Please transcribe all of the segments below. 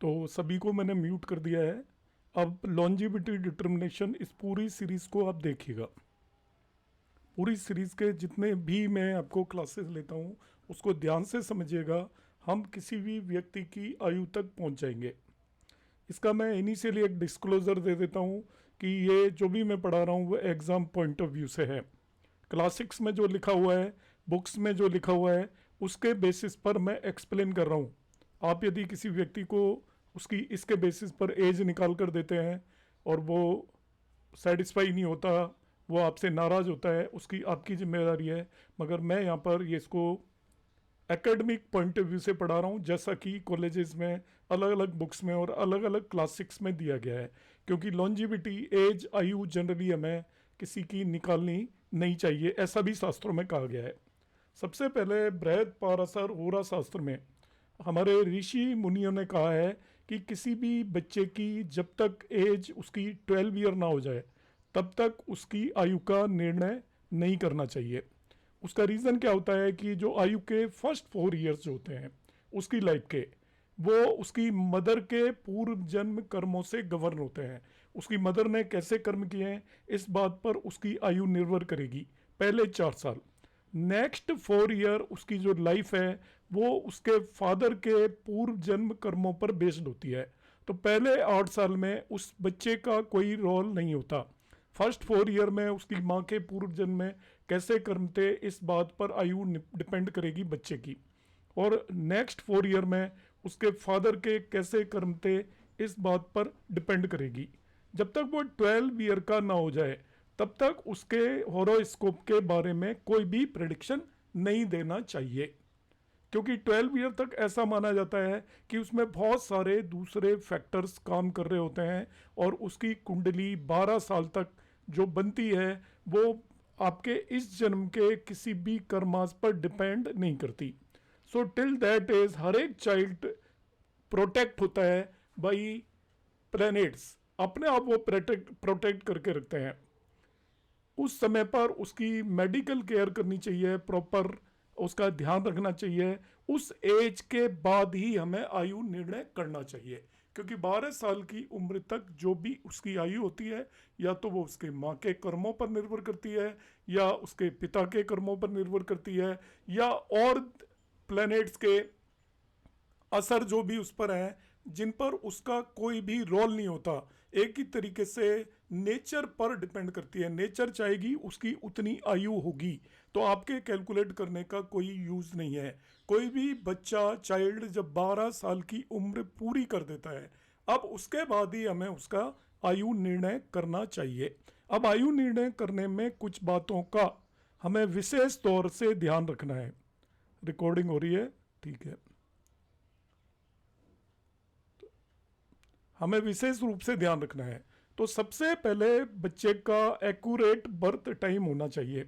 तो सभी को मैंने म्यूट कर दिया है। अब लॉन्जिविटी डिटर्मिनेशन इस पूरी सीरीज़ को आप देखिएगा। पूरी सीरीज़ के जितने भी मैं आपको क्लासेस लेता हूँ उसको ध्यान से समझिएगा। हम किसी भी व्यक्ति की आयु तक पहुँच जाएंगे। इसका मैं इनिशियली एक डिस्क्लोज़र दे देता हूँ कि ये जो भी मैं पढ़ा रहा हूँ वो एग्ज़ाम पॉइंट ऑफ व्यू से है। क्लासिक्स में जो लिखा हुआ है, बुक्स में जो लिखा हुआ है, उसके बेसिस पर मैं एक्सप्लेन कर रहा हूँ। आप यदि किसी व्यक्ति को उसकी इसके बेसिस पर एज निकाल कर देते हैं और वो सेटिस्फाई नहीं होता, वो आपसे नाराज़ होता है, उसकी आपकी जिम्मेदारी है। मगर मैं यहाँ पर ये इसको एकेडमिक पॉइंट ऑफ व्यू से पढ़ा रहा हूँ, जैसा कि कॉलेजेस में अलग अलग बुक्स में और अलग अलग क्लासिक्स में दिया गया है। क्योंकि लॉन्जिविटी एज आयु जनरली हमें किसी की निकालनी नहीं चाहिए, ऐसा भी शास्त्रों में कहा गया है। सबसे पहले बृहद पाराशर होरा शास्त्र में हमारे ऋषि मुनियों ने कहा है कि किसी भी बच्चे की जब तक एज उसकी 12 ईयर ना हो जाए तब तक उसकी आयु का निर्णय नहीं करना चाहिए। उसका रीज़न क्या होता है कि जो आयु के फर्स्ट 4 ईयर्स जो होते हैं उसकी लाइफ के, वो उसकी मदर के पूर्व जन्म कर्मों से गवर्न होते हैं। उसकी मदर ने कैसे कर्म किए हैं इस बात पर उसकी आयु निर्भर करेगी पहले 4 साल। नेक्स्ट 4 ईयर उसकी जो लाइफ है वो उसके फादर के पूर्व जन्म कर्मों पर बेस्ड होती है। तो पहले 8 साल में उस बच्चे का कोई रोल नहीं होता। फर्स्ट 4 ईयर में उसकी माँ के पूर्व जन्म में कैसे कर्म थे इस बात पर आयु डिपेंड करेगी बच्चे की। और नेक्स्ट 4 ईयर में उसके फादर के कैसे कर्म थे इस बात पर डिपेंड करेगी। जब तक वो 12 ईयर का ना हो जाए तब तक उसके हॉरोस्कोप के बारे में कोई भी प्रेडिक्शन नहीं देना चाहिए। क्योंकि 12 ईयर तक ऐसा माना जाता है कि उसमें बहुत सारे दूसरे फैक्टर्स काम कर रहे होते हैं और उसकी कुंडली 12 साल तक जो बनती है वो आपके इस जन्म के किसी भी कर्मास पर डिपेंड नहीं करती। सो टिल दैट एज हर एक चाइल्ड प्रोटेक्ट होता है बाई प्लैनेट्स, अपने आप वो प्रोटेक्ट करके रखते हैं। उस समय पर उसकी मेडिकल केयर करनी चाहिए, प्रॉपर उसका ध्यान रखना चाहिए। उस एज के बाद ही हमें आयु निर्णय करना चाहिए। क्योंकि 12 साल की उम्र तक जो भी उसकी आयु होती है या तो वो उसके माँ के कर्मों पर निर्भर करती है या उसके पिता के कर्मों पर निर्भर करती है या और प्लैनेट्स के असर जो भी उस पर है जिन पर उसका कोई भी रोल नहीं होता। एक ही तरीके से नेचर पर डिपेंड करती है। नेचर चाहेगी उसकी उतनी आयु होगी, तो आपके कैलकुलेट करने का कोई यूज़ नहीं है। कोई भी बच्चा चाइल्ड जब 12 साल की उम्र पूरी कर देता है अब उसके बाद ही हमें उसका आयु निर्णय करना चाहिए। अब आयु निर्णय करने में कुछ बातों का हमें विशेष तौर से ध्यान रखना है। रिकॉर्डिंग हो रही है? ठीक है। हमें विशेष रूप से ध्यान रखना है। तो सबसे पहले बच्चे का एक्यूरेट बर्थ टाइम होना चाहिए।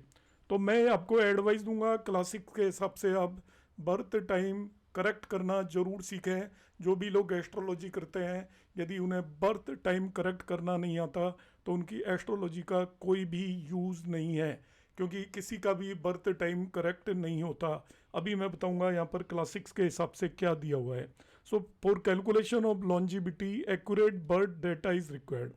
तो मैं आपको एडवाइस दूंगा क्लासिक के हिसाब से आप बर्थ टाइम करेक्ट करना जरूर सीखें। जो भी लोग एस्ट्रोलॉजी करते हैं यदि उन्हें बर्थ टाइम करेक्ट करना नहीं आता तो उनकी एस्ट्रोलॉजी का कोई भी यूज़ नहीं है, क्योंकि किसी का भी बर्थ टाइम करेक्ट नहीं होता। अभी मैं बताऊंगा यहाँ पर क्लासिक्स के हिसाब से क्या दिया हुआ है। So for calculation of longevity accurate birth data is required.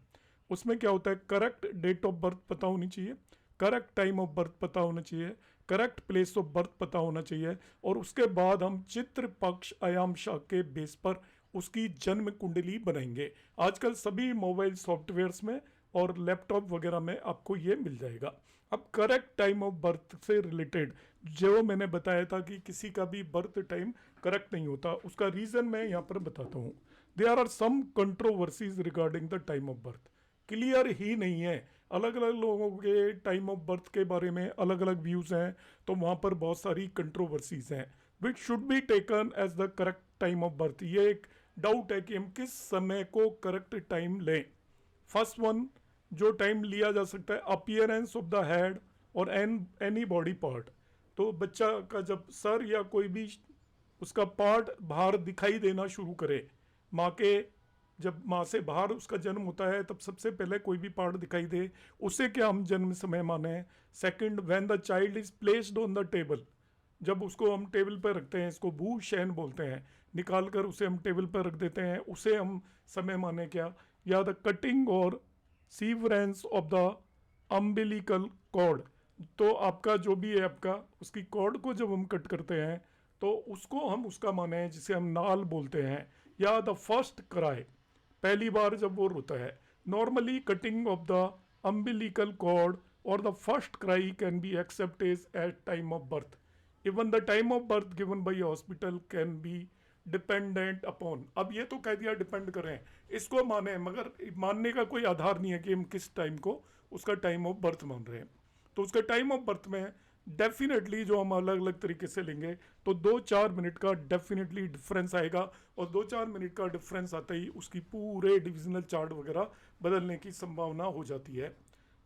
उसमें क्या होता है, करेक्ट डेट ऑफ बर्थ पता होनी चाहिए, करेक्ट टाइम ऑफ बर्थ पता होना चाहिए, करेक्ट प्लेस ऑफ बर्थ पता होना चाहिए, और उसके बाद हम चित्र पक्ष आयामशा के बेस पर उसकी जन्म कुंडली बनाएंगे। आजकल सभी मोबाइल सॉफ्टवेयर्स में और लैपटॉप वगैरह में आपको ये मिल जाएगा। अब करेक्ट टाइम ऑफ बर्थ से रिलेटेड जो मैंने बताया था कि किसी का भी बर्थ टाइम करेक्ट नहीं होता, उसका रीज़न मैं यहाँ पर बताता हूँ। There are some controversies regarding the time of birth. Clear ही नहीं है, अलग अलग लोगों के टाइम ऑफ बर्थ के बारे में अलग अलग व्यूज़ हैं, तो वहाँ पर बहुत सारी कंट्रोवर्सीज हैं which should be taken as the correct time of birth. ये एक डाउट है कि हम किस समय को करेक्ट टाइम लें। फर्स्ट वन जो टाइम लिया जा सकता है, अपीयरेंस ऑफ द हेड और एनी बॉडी पार्ट। तो बच्चा का जब सर या कोई भी उसका पार्ट बाहर दिखाई देना शुरू करे, माँ के जब माँ से बाहर उसका जन्म होता है तब सबसे पहले कोई भी पार्ट दिखाई दे, उसे क्या हम जन्म समय माने। Second, when the child is placed on the table, जब उसको हम टेबल पर रखते हैं, इसको भू शयन बोलते हैं, निकाल कर उसे हम टेबल पर रख देते हैं, उसे हम समय माने क्या, या द कटिंग और सीवरेंस ऑफ द अम्बिलिकल कॉर्ड। तो आपका जो भी है आपका उसकी कॉर्ड को जब हम कट करते हैं तो उसको हम उसका माने हैं जिसे हम नाल बोलते हैं, या द फर्स्ट क्राई, पहली बार जब वो रोता है। Normally cutting off the umbilical cord और the first cry can be accepted at time of birth. Even the time of birth given by hospital can be dependent upon. अब ये तो कह दिया डिपेंड करें, इसको माने, मगर मानने का कोई आधार नहीं है कि हम किस टाइम को उसका टाइम ऑफ बर्थ मान रहे हैं। तो उसका टाइम ऑफ बर्थ में डेफिनेटली जो हम अलग अलग तरीके से लेंगे तो 2-4 मिनट का डेफिनेटली डिफरेंस आएगा, और 2-4 मिनट का डिफरेंस आते ही उसकी पूरे डिविजनल चार्ट वगैरह बदलने की संभावना हो जाती है।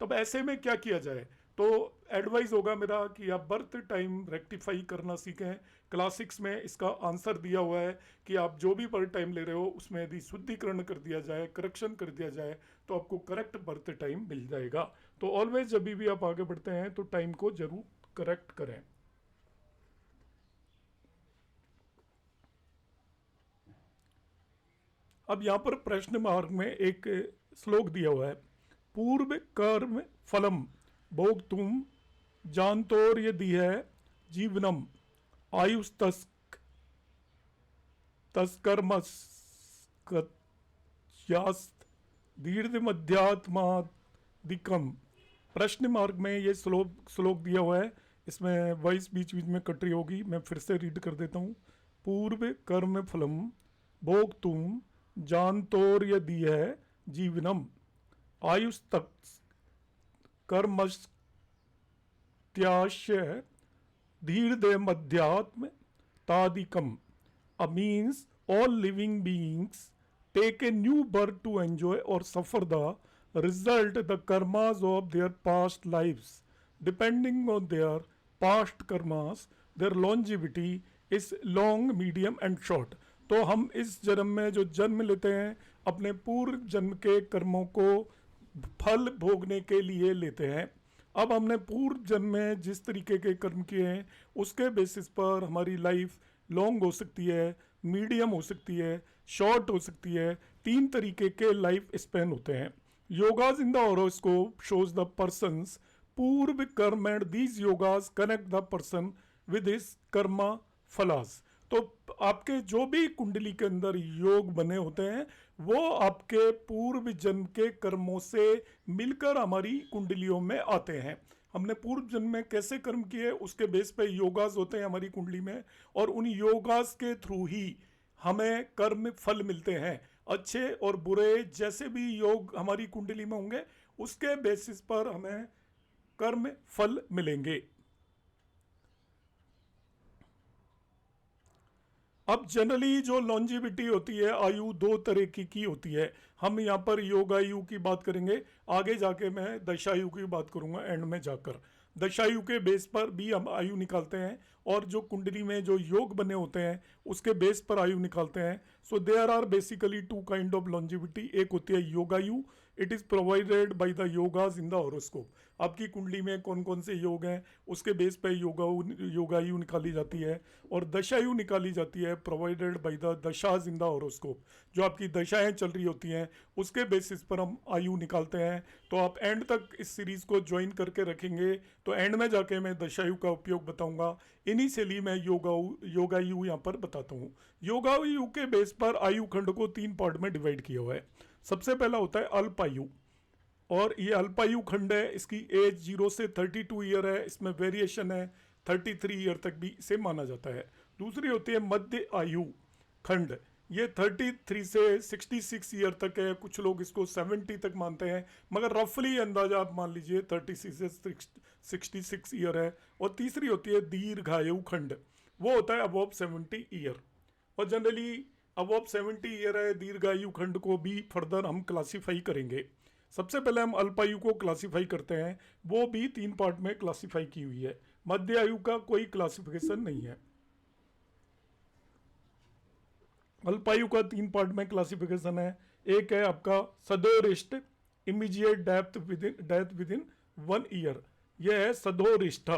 तब ऐसे में क्या किया जाए, तो एडवाइस होगा मेरा कि आप बर्थ टाइम रेक्टिफाई करना सीखें। क्लासिक्स में इसका आंसर दिया हुआ है कि आप जो भी बर्थ टाइम ले रहे हो उसमें यदि शुद्धिकरण कर दिया जाए, करेक्शन कर दिया जाए, तो आपको करेक्ट बर्थ टाइम मिल जाएगा। तो ऑलवेज जब भी आप आगे बढ़ते हैं तो टाइम को जरूर करेक्ट करें। अब यहाँ पर प्रश्न मार्ग में एक श्लोक दिया हुआ है, पूर्व कर्म फलम भोग तुम जानतोर यदि है जीवनम आयुष तस्कर्मस्यास्त दीर्घ मध्यात्मादिकम। प्रश्न मार्ग में ये श्लोक दिया हुआ है, इसमें वॉइस बीच बीच में कट रही होगी, मैं फिर से रीड कर देता हूँ। पूर्व कर्म फलम भोग तुम जानतोर यदि है जीवनम आयुष तक कर्मस्त्याश्य धीर दे मध्यात्म तादिकम। means all living beings take a new birth to enjoy or suffer the result the karmas of their past lives. Depending on their past karmas, their longevity is long, medium and short. तो हम इस जन्म में जो जन्म लेते हैं अपने पूर्व जन्म के कर्मों को फल भोगने के लिए लेते हैं। अब हमने पूर्व जन्म में जिस तरीके के कर्म किए हैं उसके बेसिस पर हमारी लाइफ लॉन्ग हो सकती है, मीडियम हो सकती है, शॉर्ट हो सकती है। 3 तरीके के लाइफ स्पेन होते हैं। Yogas in the horoscope shows the person's purva karma and these yogas connect the person with his karma phalas. तो आपके जो भी कुंडली के अंदर योग बने होते हैं वो आपके पूर्व जन्म के कर्मों से मिलकर हमारी कुंडलियों में आते हैं। हमने पूर्व जन्म में कैसे कर्म किए उसके बेस पे योगास होते हैं हमारी कुंडली में, और उन योगास के थ्रू ही हमें कर्म फल मिलते हैं। अच्छे और बुरे जैसे भी योग हमारी कुंडली में होंगे उसके बेसिस पर हमें कर्म फल मिलेंगे। अब जनरली जो लॉन्जिविटी होती है, आयु 2 तरह की होती है। हम यहाँ पर योगायु की बात करेंगे, आगे जाके मैं दशायु की बात करूँगा एंड में जाकर। दशायु के बेस पर भी हम आयु निकालते हैं, और जो कुंडली में जो योग बने होते हैं उसके बेस पर आयु निकालते हैं। So there are basically 2 kind of longevity. एक होती है योगायु, it is provided by the yogas in the horoscope. आपकी कुंडली में कौन कौन से योग हैं उसके बेस पे योगायु निकाली जाती है, और दशायु निकाली जाती है provided by the dashas in the horoscope. जो आपकी दशाएं चल रही होती हैं उसके बेसिस पर हम आयु निकालते हैं। तो आप एंड तक इस सीरीज़ को ज्वाइन करके रखेंगे तो एंड में जाके मैं दशायु का उपयोग बताऊंगा। इनिशियली मैं योगायु यहाँ पर बताता हूँ। योगायु के बेस पर आयु खंड को 3 पार्ट में डिवाइड किया हुआ है। सबसे पहला होता है अल्पायु, और ये अल्पायु खंड है, इसकी एज 0 से 32 ईयर है, इसमें वेरिएशन है, 33 ईयर तक भी इसे माना जाता है। दूसरी होती है मध्य आयु खंड, ये 33 से 66 ईयर तक है, कुछ लोग इसको 70 तक मानते हैं, मगर रफली अंदाजा आप मान लीजिए 36 से 66 ईयर है। और तीसरी होती है दीर्घायु खंड, वो होता है अबव 70 ईयर, और जनरली अबव 70 ईयर है दीर्घायु खंड को भी फर्दर हम क्लासीफाई करेंगे। सबसे पहले हम अल्पायु को क्लासीफाई करते हैं, वो भी 3 पार्ट में क्लासीफाई की हुई है। मध्य आयु का कोई क्लासिफिकेशन नहीं है। अल्पायु का 3 पार्ट में क्लासिफिकेशन है। एक है आपका सदोरिष्ट, immediate death within 1 year, यह है सदोरिष्ठा।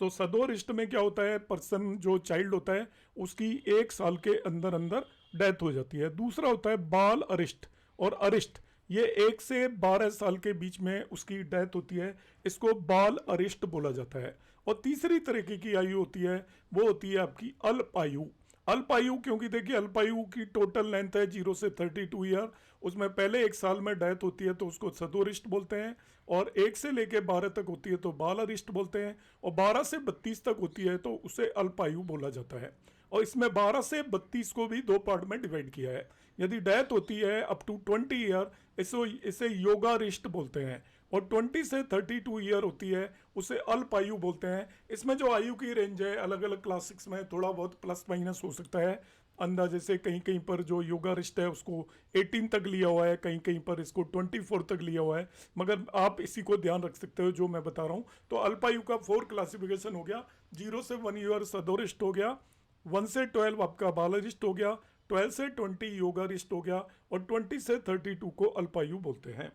तो सदोरिष्ट में क्या होता है, पर्सन जो चाइल्ड होता है उसकी 1 साल के अंदर अंदर डेथ हो जाती है। दूसरा होता है बाल अरिष्ट और अरिष्ट, ये 1 से 12 साल के बीच में उसकी डेथ होती है, इसको बाल अरिष्ट बोला जाता है। और तीसरी तरीके की आयु होती है वो होती है आपकी अल्पायु। अल्पायु क्योंकि देखिए अल्पायु की टोटल लेंथ है 0 से 32 ईयर, उसमें पहले 1 साल में डेथ होती है तो उसको सदोरिष्ट बोलते हैं, और 1 से लेके 12 तक होती है तो बाल अरिष्ट बोलते हैं, और 12 से 32 तक होती है तो उसे अल्पायु बोला जाता है। और इसमें 12 से 32 को भी 2 पार्ट में डिवाइड किया है। यदि डेथ होती है अप टू 20 ईयर, इसे योगारिष्ट बोलते हैं, और 20 से 32 ईयर होती है उसे अल्पायु बोलते हैं। इसमें जो आयु की रेंज है अलग अलग क्लासिक्स में थोड़ा बहुत प्लस माइनस हो सकता है, अंदाजे से कहीं कहीं पर जो योगारिष्ट है उसको 18 तक लिया हुआ है, कहीं कहीं पर इसको 24 तक लिया हुआ है, मगर आप इसी को ध्यान रख सकते हो जो मैं बता रहा हूँ। तो अल्पायु का 4 क्लासिफिकेशन हो गया, 0 से 1 ईयर सदोरिष्ट हो गया, 1 से 12 आपका बालरिष्ट हो गया, 12 से 20 योगारिष्ट हो गया, और 20 से 32 को अल्पायु बोलते हैं।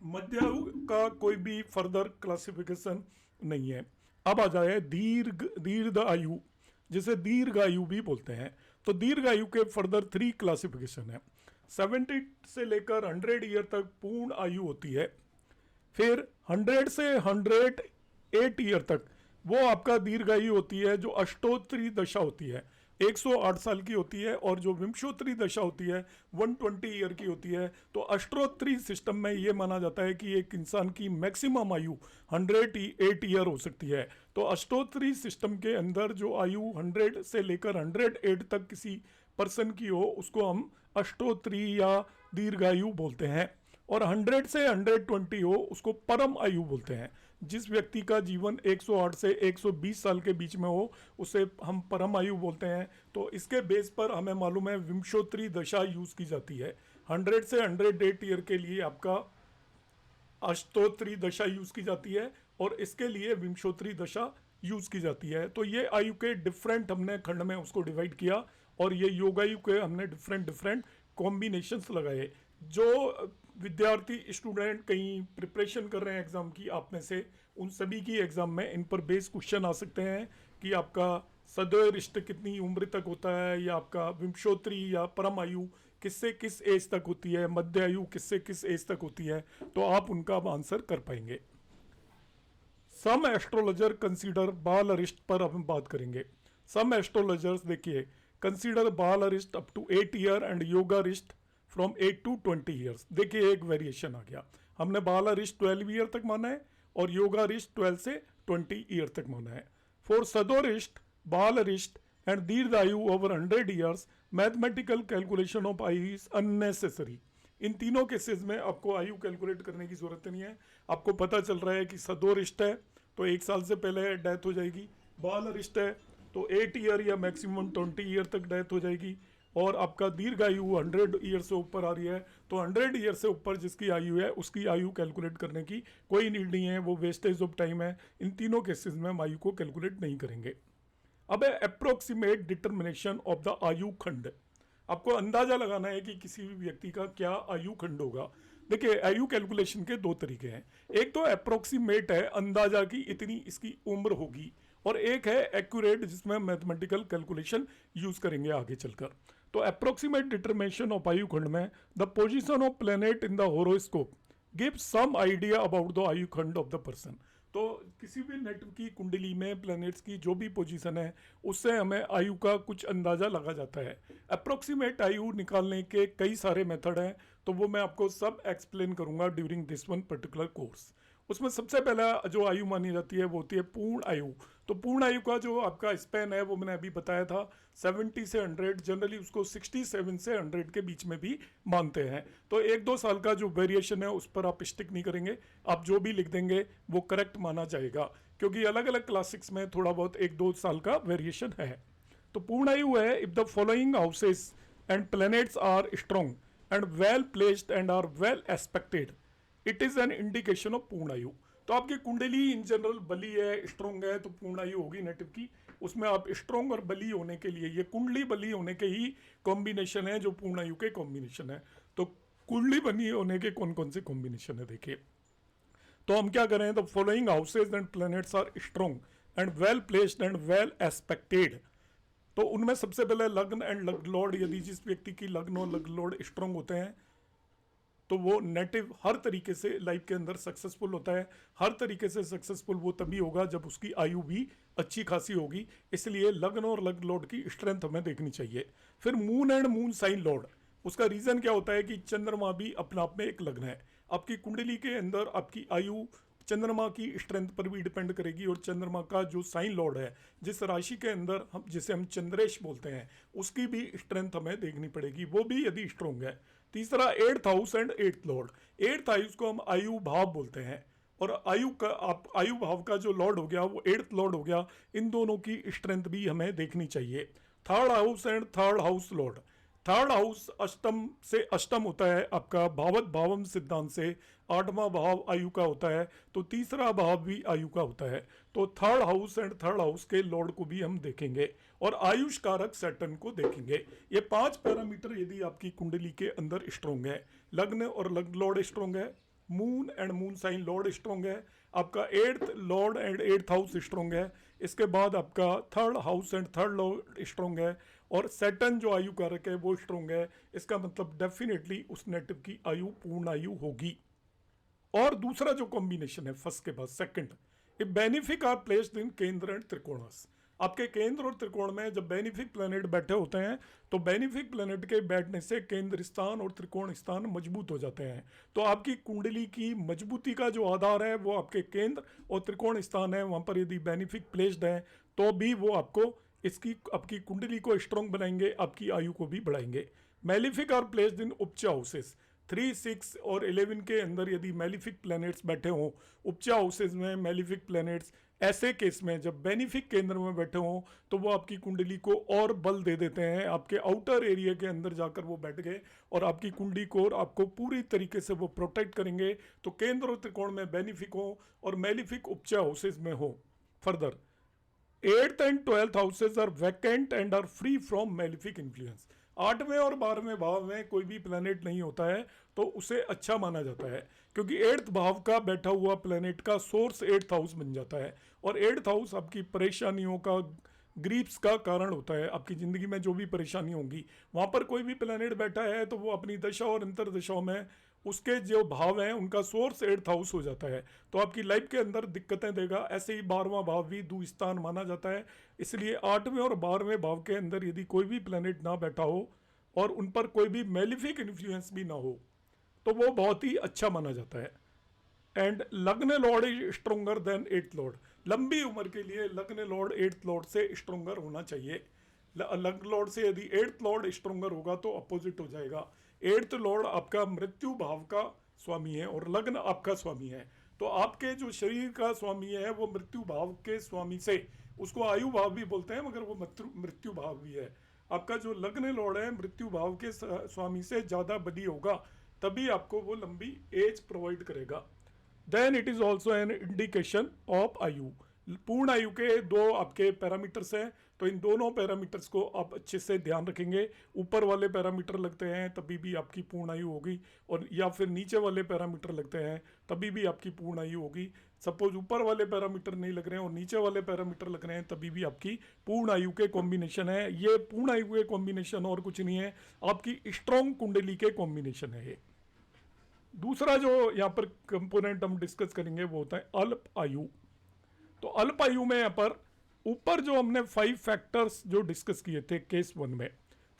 मध्यायु का कोई भी फर्दर क्लासिफिकेशन नहीं है। अब आ जाए दीर्घ आयु, जिसे दीर्घ आयु भी बोलते हैं। तो दीर्घ आयु के फर्दर 3 क्लासिफिकेशन है। 70 से लेकर 100 ईयर तक पूर्ण आयु होती है, फिर 100 से 108 ईयर तक वो आपका दीर्घायु होती है जो अष्टोत्तरी दशा होती है, 108 साल की होती है, और जो विंशोत्तरी दशा होती है 120 ईयर की होती है। तो अष्टोत्तरी सिस्टम में ये माना जाता है कि एक इंसान की मैक्सिमम आयु 108 ईयर हो सकती है। तो अष्टोत्तरी सिस्टम के अंदर जो आयु 100 से लेकर 108 तक किसी पर्सन की हो उसको हम अष्टोत्तरी या दीर्घायु बोलते हैं, और 100 से 120 हो उसको परम आयु बोलते हैं। जिस व्यक्ति का जीवन 108 से 120 साल के बीच में हो उसे हम परम आयु बोलते हैं। तो इसके बेस पर हमें मालूम है विंशोत्तरी दशा यूज की जाती है। 100 से 108 ईयर के लिए आपका अष्टोत्तरी दशा यूज की जाती है, और इसके लिए विंशोत्तरी दशा यूज की जाती है। तो ये आयु के डिफरेंट हमने खंड में उसको डिवाइड किया, और ये योगायु के हमने डिफरेंट डिफरेंट कॉम्बिनेशंस लगाए। जो विद्यार्थी स्टूडेंट कहीं प्रिपरेशन कर रहे हैं एग्जाम की आप में से, उन सभी की एग्जाम में इन पर बेस क्वेश्चन आ सकते हैं कि आपका सदोरिष्ट कितनी उम्र तक होता है, या आपका विंशोत्तरी या परम आयु किससे किस एज तक होती है, मध्य आयु किससे किस एज तक होती है, तो आप उनका आंसर कर पाएंगे। सम एस्ट्रोलॉजर कंसीडर बाल अरिष्ट पर हम बात करेंगे। सम एस्ट्रोलॉजर्स देखिए consider bal arisht up to 8 year and yoga arisht from 8 to 20 years. देखिए एक वेरिएशन आ गया, हमने बाल अरिष्ट 12 ईयर तक माना है और योगा अरिष्ट 12 से 20 ईयर तक माना है। फॉर सदोरिष्ट, बाल अरिष्ट एंड दीर्घ आयु over 100 years mathematical calculation of आयु इज अननेसेसरी। इन तीनों केसेस में आपको आयु कैलकुलेट करने की जरूरत नहीं है। आपको पता चल रहा है कि सदोरिष्ट है तो 1 साल से पहले डेथ हो जाएगी, बाल अरिष्ट है तो 8 ईयर या मैक्सिमम 20 ईयर तक डेथ हो जाएगी, और आपका दीर्घायु 100 ईयर से ऊपर आ रही है तो 100 ईयर से ऊपर जिसकी आयु है उसकी आयु कैलकुलेट करने की कोई नीड नहीं है, वो वेस्टेज ऑफ टाइम है। इन तीनों केसेस में हम आयु को कैलकुलेट नहीं करेंगे। अब है अप्रोक्सीमेट डिटर्मिनेशन ऑफ द आयु खंड। आपको अंदाजा लगाना है कि किसी भी व्यक्ति का क्या आयु खंड होगा। देखिए आयु कैलकुलेशन के 2 तरीके हैं, एक तो अप्रोक्सीमेट है, अंदाजा की इतनी इसकी उम्र होगी, और एक है एक्यूरेट जिसमें मैथमेटिकल कैलकुलेशन यूज करेंगे आगे चलकर। तो अप्रोक्सीमेट डिटर्मिनेशन ऑफ आयु खंड में the position of planet in the horoscope give some idea about the आयु खंड ऑफ द पर्सन। तो किसी भी नेट की कुंडली में प्लैनेट्स की जो भी पोजीशन है उससे हमें आयु का कुछ अंदाज़ा लगा जाता है। अप्रोक्सीमेट आयु निकालने के कई सारे मेथड हैं, तो वो मैं आपको सब एक्सप्लेन करूंगा during this one particular course. उसमें सबसे पहला जो आयु मानी जाती है वो होती है पूर्ण आयु। तो पूर्ण आयु का जो आपका स्पैन है वो मैंने अभी बताया था 70 से 100, जनरली उसको 67 से 100 के बीच में भी मानते हैं। तो 1-2 साल का जो वेरिएशन है उस पर आप स्टिक नहीं करेंगे, आप जो भी लिख देंगे वो करेक्ट माना जाएगा, क्योंकि अलग अलग क्लासिक्स में थोड़ा बहुत 1-2 साल का वेरिएशन है। तो पूर्ण आयु है if the following houses and planets are strong and well placed and are well aspected, it is an indication of पूर्ण आयु। तो आपकी कुंडली इन जनरल बली है, स्ट्रॉन्ग है, तो पूर्ण आयु होगी नेटिव की। उसमें आप स्ट्रॉन्ग और बली होने के लिए, ये कुंडली बली होने के ही कॉम्बिनेशन है जो पूर्ण आयु के कॉम्बिनेशन है। तो कुंडली बली होने के कौन कौन से कॉम्बिनेशन है देखिए। तो हम क्या करें, the following houses and planets are strong and well placed and well aspected. तो उनमें सबसे पहले लग्न एंड लग्न लॉर्ड, यदि जिस व्यक्ति की लग्न और लग्न लॉर्ड स्ट्रॉन्ग होते हैं तो वो नेटिव हर तरीके से लाइफ के अंदर सक्सेसफुल होता है। हर तरीके से सक्सेसफुल वो तभी होगा जब उसकी आयु भी अच्छी खासी होगी। इसलिए लग्न और लग्न लॉर्ड की स्ट्रेंथ हमें देखनी चाहिए। फिर moon and moon sign lord, उसका रीजन क्या होता है कि चंद्रमा भी अपने आप में एक लग्न है। आपकी कुंडली के अंदर आपकी आयु चंद्रमा की स्ट्रेंथ पर भी डिपेंड करेगी, और चंद्रमा का जो साइन लॉर्ड है, जिस राशि के अंदर हम जिसे हम चंद्रेश बोलते हैं, उसकी भी स्ट्रेंथ हमें देखनी पड़ेगी, वो भी यदि स्ट्रोंग है। तीसरा 8th house and 8th Lord. 8th house को हम आयु भाव बोलते हैं, और आयु भाव का जो लॉर्ड हो गया वो 8th लॉर्ड हो गया। इन दोनों की स्ट्रेंथ भी हमें देखनी चाहिए। 3rd house and 3rd house Lord. 3rd house अष्टम से अष्टम होता है आपका भावत भावम सिद्धांत से, 8वां भाव आयु का होता है, तो तीसरा भाव भी आयु का होता है। तो 3rd house and 3rd house के लॉर्ड को भी हम देखेंगे, और आयुष कारक सैटर्न को देखेंगे। ये 5 पैरामीटर यदि आपकी कुंडली के अंदर स्ट्रोंग है, लग्न और लग्न लॉर्ड स्ट्रोंग है, moon and moon sign lord strong है, आपका 8th Lord and 8th house strong है, इसके बाद आपका 3rd house and 3rd Lord strong है, और सैटर्न जो आयु कारक है वो स्ट्रोंग है। इसका मतलब डेफिनेटली उस नेटिव की आयु पूर्ण आयु होगी। और दूसरा जो कॉम्बिनेशन है फर्स्ट के बाद second, a benefic are placed in केंद्र एंड त्रिकोणस। आपके केंद्र और त्रिकोण में जब बेनिफिक प्लैनेट बैठे होते हैं तो बेनिफिक प्लैनेट के बैठने से केंद्र स्थान और त्रिकोण स्थान मजबूत हो जाते हैं। तो आपकी कुंडली की मजबूती का जो आधार है वो आपके केंद्र और त्रिकोण स्थान है, वहाँ पर यदि बेनिफिक प्लेस्ड है तो भी वो आपकी कुंडली को स्ट्रॉन्ग बनाएंगे, आपकी आयु को भी बढ़ाएंगे। Malefic are placed in upacha houses. 3, 6 और 11 के अंदर यदि मेलिफिक प्लैनेट्स बैठे हों उपचा हाउसेज में, मेलिफिक प्लैनेट्स, ऐसे केस में जब बेनिफिक केंद्र में बैठे हों तो वो आपकी कुंडली को और बल दे देते हैं। आपके आउटर एरिया के अंदर जाकर वो बैठ गए और आपकी कुंडली को और आपको पूरी तरीके से वो प्रोटेक्ट करेंगे। तो केंद्र और त्रिकोण में बेनिफिक हो और मेलिफिक उपचा हाउसेज में हो। Further 8th and 12th houses are vacant and are free from malefic influence. 8वें और 12वें भाव में कोई भी प्लैनेट नहीं होता है तो उसे अच्छा माना जाता है, क्योंकि 8th भाव का बैठा हुआ प्लैनेट का सोर्स 8th हाउस बन जाता है, और 8th हाउस आपकी परेशानियों का, ग्रीप्स का कारण होता है। आपकी ज़िंदगी में जो भी परेशानी होंगी वहाँ पर कोई भी प्लैनेट बैठा है तो वो अपनी दशा और अंतर दशाओं में उसके जो भाव हैं उनका सोर्स 8th हाउस हो जाता है, तो आपकी लाइफ के अंदर दिक्कतें देगा। ऐसे ही 12वां भाव भी दुस्थान माना जाता है। इसलिए 8वें और 12वें भाव के अंदर यदि कोई भी प्लैनेट ना बैठा हो और उन पर कोई भी मेलिफिक इन्फ्लुएंस भी ना हो तो वो बहुत ही अच्छा माना जाता है। एंड लग्न Lord is stronger then 8th Lord. लंबी उम्र के लिए लग्न लॉर्ड 8th लॉर्ड से स्ट्रोंगर होना चाहिए। लग्न लॉर्ड से यदि 8th लॉर्ड स्ट्रोंगर होगा तो अपोजिट हो जाएगा। 8th लॉर्ड आपका मृत्यु भाव का स्वामी है और लग्न आपका स्वामी है, तो आपके जो शरीर का स्वामी है वो मृत्यु भाव के स्वामी से, उसको आयु भाव भी बोलते हैं मगर वो मृत्यु भाव भी है। आपका जो लग्न लॉर्ड है मृत्यु भाव के स्वामी से ज़्यादा बली होगा, तभी आपको वो लंबी एज प्रोवाइड करेगा। Then it is also an indication of आयु। पूर्ण आयु के 2 आपके पैरामीटर्स हैं, तो इन दोनों पैरामीटर्स को आप अच्छे से ध्यान रखेंगे। ऊपर वाले पैरामीटर लगते हैं तभी भी आपकी पूर्ण आयु होगी, और या फिर नीचे वाले पैरामीटर लगते हैं तभी भी आपकी पूर्ण आयु होगी। सपोज ऊपर वाले पैरामीटर नहीं लग रहे हैं और नीचे वाले पैरामीटर लग रहे हैं तभी भी आपकी पूर्ण आयु के कॉम्बिनेशन है। ये पूर्ण आयु के कॉम्बिनेशन और कुछ नहीं है, आपकी स्ट्रॉन्ग कुंडली के कॉम्बिनेशन है ये। दूसरा जो यहाँ पर कंपोनेंट हम डिस्कस करेंगे वो होता है अल्प आयु। तो अल्प आयु में यहाँ पर ऊपर जो हमने 5 फैक्टर्स जो डिस्कस किए थे केस 1 में,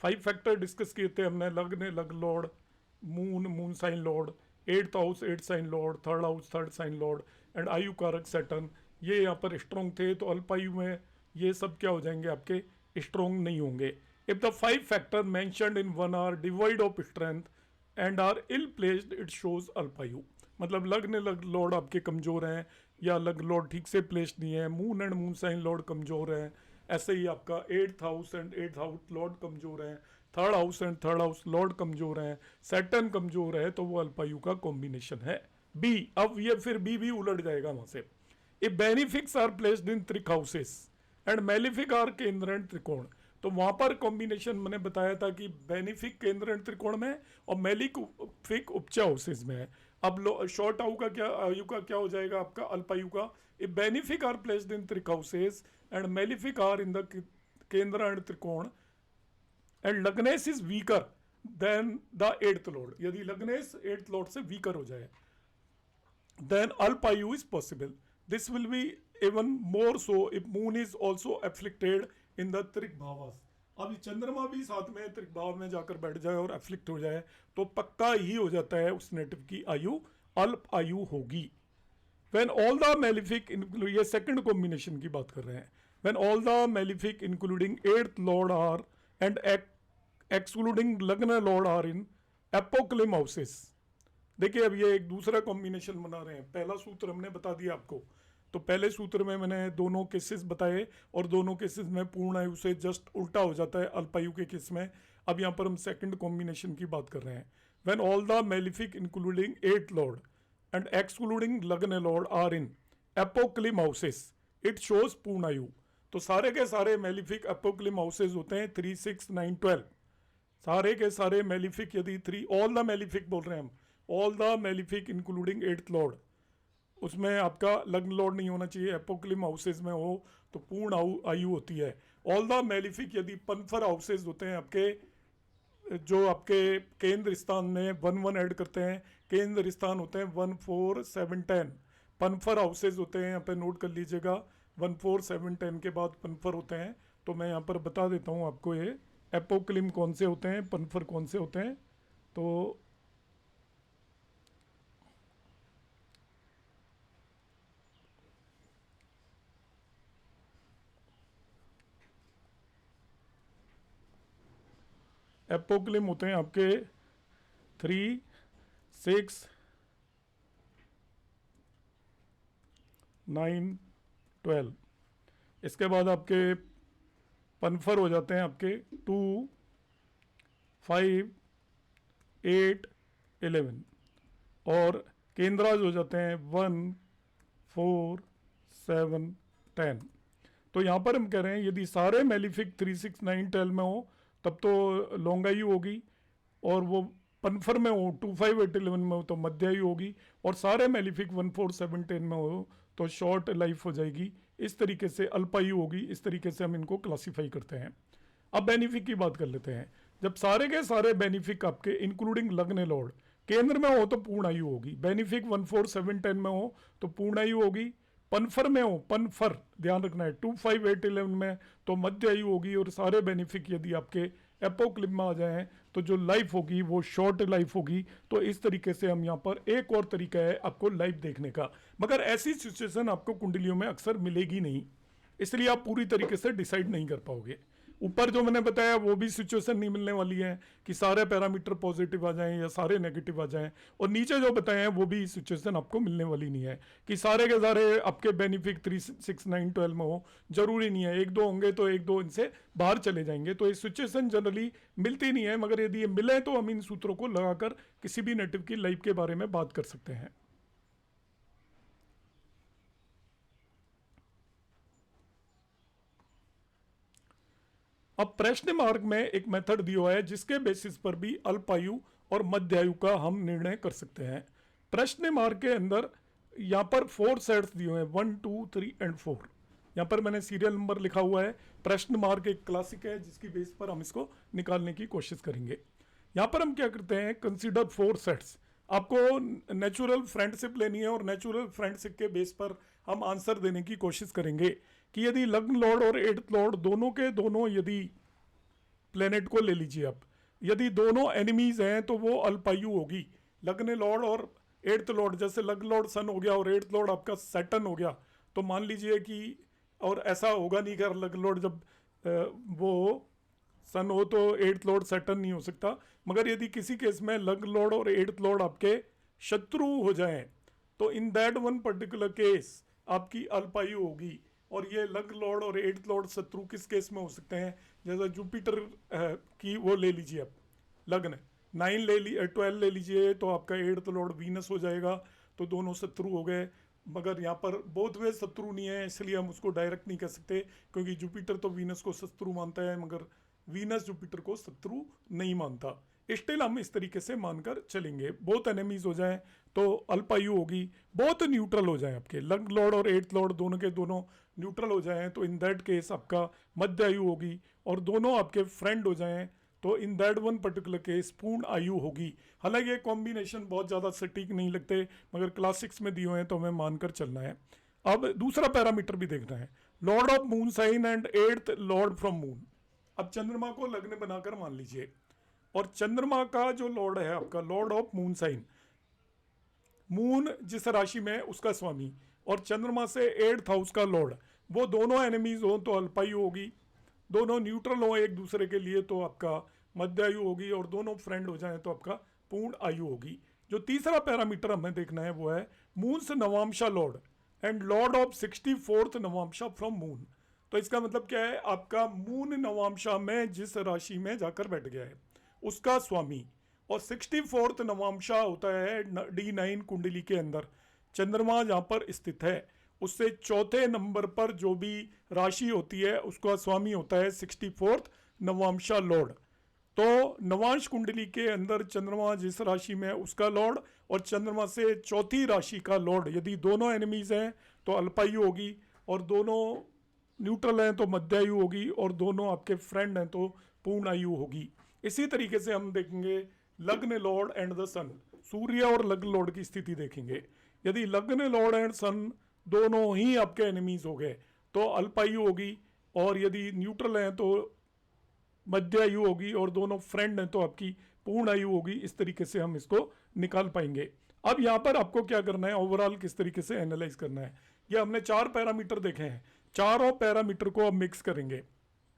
5 फैक्टर डिस्कस किए थे हमने, लग्न लग्न lord, moon moon sign lord, 8th house 8th sign lord, 3rd house 3rd sign lord and आयु कारक सैटर्न, ये यहाँ पर स्ट्रॉन्ग थे। तो अल्प आयु में ये सब क्या हो जाएंगे, आपके स्ट्रॉन्ग नहीं होंगे। If the 5 factor mentioned in 1 are divide of strength and are ill placed it shows अल्पायु। मतलब लग्न लग्न लॉर्ड आपके कमज़ोर हैं या लग्न लॉर्ड ठीक से प्लेस्ड नहीं है, moon and moon sign lord कमज़ोर हैं, ऐसे ही आपका 8th house and 8th house Lord कमज़ोर हैं, 3rd house and 3rd house Lord कमज़ोर हैं, सैटर्न कमज़ोर है, तो वो अल्पायु का कॉम्बिनेशन है बी। अब ये फिर बी भी उलट जाएगा वहाँ से। If बेनिफिक्स are placed in trik houses and malefic are केंद्र एंड त्रिकोण, तो वहाँ पर कॉम्बिनेशन मैंने बताया था कि बेनिफिक केंद्र एंड त्रिकोण में और मेलिफिक उपचा हाउसेज में है। अब शॉर्ट आयु का क्या हो जाएगा आपका, अल्पायु का, a benefic are placed in trik houses and malefic are in the kendra and trikona and lagnesh is weaker than the eighth lord, यदि लग्नेस एट्थ लॉर्ड से वीकर हो जाए then alpayu is possible. This will be even more so if moon is also afflicted in the त्रिक भावास. अब चंद्रमा भी साथ में त्रिक भाव में जाकर बैठ जाए और एफ्लिक्ट हो जाए तो पक्का ही हो जाता है उस नेटिव की आयु अल्प आयु होगी. When all the malefic, ये सेकंड कॉम्बिनेशन की बात कर रहे हैं, when all the malefic including eighth lord are and excluding लग्न lord are in apocalypse houses. देखिए अब ये एक दूसरा कॉम्बिनेशन बना रहे हैं. पहला सूत्र हमने बता दिया आपको, तो पहले सूत्र में मैंने दोनों केसेस बताए और दोनों केसेस में पूर्ण आयु से जस्ट उल्टा हो जाता है अल्पायु के केस में. अब यहाँ पर हम सेकंड कॉम्बिनेशन की बात कर रहे हैं. When all the malefic including eight lord and excluding lagna lord are in apoklim houses it shows purna आयु. तो सारे के सारे मेलिफिक एपोक्लिम हाउसेस होते हैं 3, 6, 9, 12. सारे के सारे मेलिफिक, यदि ऑल द मेलिफिक बोल रहे हैं हम, all the malefic including eighth Lord, उसमें आपका लग्न लॉर्ड नहीं होना चाहिए, एपोक्लिम हाउसेज में हो तो पूर्ण आयु होती है. ऑल द मेलिफिक यदि पनफर हाउसेज होते हैं आपके, जो आपके केंद्र स्थान में 1 ऐड करते हैं, केंद्र स्थान होते हैं 1, 4, 7, 10. पनफर हाउसेज होते हैं, यहाँ पे नोट कर लीजिएगा, 1, 4, 7, 10 के बाद पनफर होते हैं. तो मैं यहाँ पर बता देता हूँ आपको ये एपोक्लिम कौन से होते हैं, पनफर कौन से होते हैं. तो एपोक्लिम होते हैं आपके 3, 6, 9, 12. इसके बाद आपके पनफर हो जाते हैं आपके 2, 5, 8, 11 और केंद्राज हो जाते हैं 1, 4, 7, 10. तो यहाँ पर हम कह रहे हैं यदि सारे मेलिफिक 3, 6, 9, 12 में हो तब तो लॉन्गायु होगी, और वो पनफर में हो 2, 5, 8, 11 में हो तो मध्यायु होगी, और सारे मेलिफिक 1, 4, 7, 10 में हो तो शॉर्ट लाइफ हो जाएगी. इस तरीके से अल्पायु होगी. इस तरीके से हम इनको क्लासीफाई करते हैं. अब बेनिफिक की बात कर लेते हैं. जब सारे के सारे बेनिफिक आपके इंक्लूडिंग लग्न लॉर्ड केंद्र में हो तो पूर्ण आयु होगी. बेनिफिक 1, 4, 7, 10 में हो तो पूर्ण आयु होगी. पनफर में हो, पनफर ध्यान रखना है, 2, 5, 8, 11 में तो मध्य आयु होगी. और सारे बेनिफिक यदि आपके एपोक्लिम में आ जाएं तो जो लाइफ होगी वो शॉर्ट लाइफ होगी. तो इस तरीके से हम यहाँ पर एक और तरीका है आपको लाइफ देखने का, मगर ऐसी सिचुएशन आपको कुंडलियों में अक्सर मिलेगी नहीं, इसलिए आप पूरी तरीके से डिसाइड नहीं कर पाओगे. ऊपर जो मैंने बताया वो भी सिचुएशन नहीं मिलने वाली है कि सारे पैरामीटर पॉजिटिव आ जाएं या सारे नेगेटिव आ जाएं, और नीचे जो बताए हैं वो भी सिचुएशन आपको मिलने वाली नहीं है कि सारे के सारे आपके बेनिफिक 3, 6, 9, 12 में हो. जरूरी नहीं है, 1-2 होंगे तो 1-2 इनसे बाहर चले जाएंगे. तो ये सिचुएशन जनरली मिलती नहीं है, मगर यदि ये मिले तो हम इन सूत्रों को लगाकर किसी भी नेटिव की लाइफ के बारे में बात कर सकते हैं. अब प्रश्न मार्ग में एक मेथड दिया हुआ है जिसके बेसिस पर भी अल्पायु और मध्यायु का हम निर्णय कर सकते हैं. प्रश्न मार्ग के अंदर यहाँ पर 4 सेट्स दिए हुए हैं, 1, 2, 3 एंड 4. यहाँ पर मैंने सीरियल नंबर लिखा हुआ है. प्रश्न मार्ग एक क्लासिक है जिसकी बेस पर हम इसको निकालने की कोशिश करेंगे. यहाँ पर हम क्या करते हैं, कंसीडर 4 सेट्स. आपको नेचुरल फ्रेंडशिप लेनी है और नेचुरल फ्रेंडशिप के बेस पर हम आंसर देने की कोशिश करेंगे कि यदि लग्न लॉर्ड और एट्थ लॉर्ड दोनों के दोनों, यदि प्लेनेट को ले लीजिए आप, यदि दोनों एनिमीज हैं तो वो अल्पायु होगी. लग्न लॉर्ड और एट्थ लॉर्ड, जैसे लग्न लॉर्ड सन हो गया और एट्थ लॉर्ड आपका सैटर्न हो गया, तो मान लीजिए कि, और ऐसा होगा नहीं कि लग्न लॉर्ड जब वो सन हो तो एट्थ लॉर्ड सैटर्न नहीं हो सकता. मगर यदि किसी केस में लग्न लॉर्ड और एट्थ लॉर्ड आपके शत्रु हो जाएं तो in that one particular case आपकी अल्पायु होगी. और ये लग्न लॉर्ड और एट्थ लॉर्ड शत्रु किस केस में हो सकते हैं, जैसा जुपिटर की वो ले लीजिए आप, लग्न 9 12 ले लीजिए तो आपका एट्थ लॉर्ड वीनस हो जाएगा, तो दोनों शत्रु हो गए. मगर यहाँ पर बोथ वे शत्रु नहीं है, इसलिए हम उसको डायरेक्ट नहीं कह सकते, क्योंकि जुपिटर तो वीनस को शत्रु मानता है मगर वीनस जुपिटर को शत्रु नहीं मानता. स्टिल हम इस तरीके से मानकर चलेंगे। बोथ एनिमीज हो जाएं तो अल्पायु होगी, बोथ न्यूट्रल हो जाएं, आपके लंग लॉर्ड और एट्थ लॉर्ड दोनों के दोनों न्यूट्रल हो जाएं तो इन दैट केस आपका मध्य आयु होगी, और दोनों आपके फ्रेंड हो जाएं तो in that one particular case पूर्ण आयु होगी। हालांकि ये कॉम्बिनेशन बहुत ज़्यादा सटीक नहीं लगते, मगर क्लास 6 में दिए हुए हैं तो हमें मानकर चलना है। अब दूसरा पैरामीटर भी देखना है, lord of moon sign and eighth lord from moon. अब चंद्रमा को लग्न बनाकर मान लीजिए, और चंद्रमा का जो लॉर्ड है आपका lord of moon sign, moon जिस राशि में है उसका स्वामी, और चंद्रमा से एट्थ हाउस का लॉर्ड, वो दोनों एनिमीज हो तो अल्पायु होगी, दोनों न्यूट्रल हो एक दूसरे के लिए तो आपका मध्य आयु होगी, और दोनों फ्रेंड हो जाएं तो आपका पूर्ण आयु होगी। जो तीसरा पैरामीटर हमें देखना है वो है moon's navamsha lord and lord of 64th navamsha from moon. तो इसका मतलब क्या है, आपका मून नवांशा में जिस राशि में जाकर बैठ गया है उसका स्वामी, और 64th नवांशा होता है D9 कुंडली के अंदर चंद्रमा जहाँ पर स्थित है, उससे चौथे नंबर पर जो भी राशि होती है उसका स्वामी होता है 64th नवांशा लॉर्ड। तो नवांश कुंडली के अंदर चंद्रमा जिस राशि में है उसका लॉर्ड, और चंद्रमा से चौथी राशि का लॉर्ड, यदि दोनों एनिमीज हैं तो अल्पायु होगी, और दोनों न्यूट्रल हैं तो मध्यायु होगी, और दोनों आपके फ्रेंड हैं तो पूर्ण आयु होगी। इसी तरीके से हम देखेंगे लग्न लॉर्ड एंड द सन, सूर्य और लग्न लॉर्ड की स्थिति देखेंगे। यदि लग्न लॉर्ड एंड सन दोनों ही आपके एनिमीज हो गए तो अल्पायु होगी, और यदि न्यूट्रल हैं तो मध्य आयु होगी, और दोनों फ्रेंड हैं तो आपकी पूर्ण आयु होगी। इस तरीके से हम इसको निकाल पाएंगे। अब यहाँ पर आपको क्या करना है, ओवरऑल किस तरीके से एनालाइज करना है। ये हमने 4 पैरामीटर देखे हैं, चारों पैरामीटर को अब मिक्स करेंगे,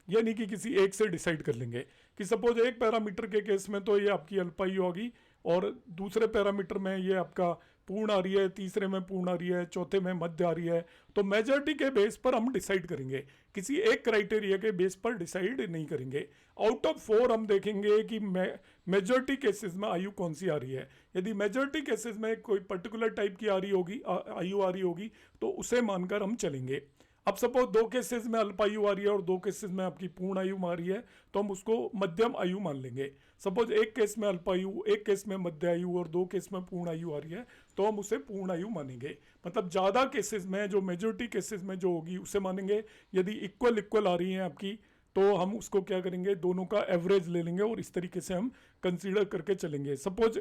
यानी कि किसी एक से डिसाइड कर लेंगे कि सपोज एक पैरामीटर के केस में तो ये आपकी अल्पायु होगी, और दूसरे पैरामीटर में ये आपका पूर्ण आ रही है, तीसरे में पूर्ण आ रही है, चौथे में मध्य आ रही है। तो मेजॉरिटी के बेस पर हम डिसाइड करेंगे, किसी एक क्राइटेरिया के बेस पर डिसाइड नहीं करेंगे। आउट ऑफ 4 हम देखेंगे कि मेजॉरिटी केसेस में आयु कौन सी आ रही है। यदि मेजॉरिटी केसेस में कोई पर्टिकुलर टाइप की आ रही होगी, आयु आ रही होगी, तो उसे मानकर हम चलेंगे। अब सपोज 2 केसेस में अल्पायु आ रही है और 2 केसेस में आपकी पूर्ण आयु आ रही है, तो हम उसको मध्यम आयु मान लेंगे। सपोज एक केस में अल्पायु, एक केस में मध्य आयु और 2 केस में पूर्ण आयु आ रही है, तो हम उसे पूर्ण आयु मानेंगे। मतलब ज़्यादा केसेस में, जो मेजोरिटी केसेस में जो होगी उसे मानेंगे। यदि इक्वल आ रही हैं आपकी, तो हम उसको क्या करेंगे, दोनों का एवरेज ले लेंगे, और इस तरीके से हम कंसीडर करके चलेंगे। सपोज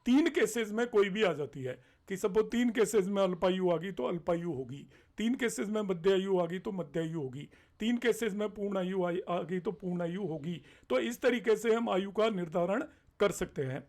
3 केसेस में कोई भी आ जाती है कि सपोज 3 केसेस में अल्पायु आ गई तो अल्पायु होगी, 3 केसेस में मध्य आयु आ गई तो मध्य आयु होगी, 3 केसेस में पूर्ण आयु आ गई तो पूर्ण आयु होगी। तो इस तरीके से हम आयु का निर्धारण कर सकते हैं।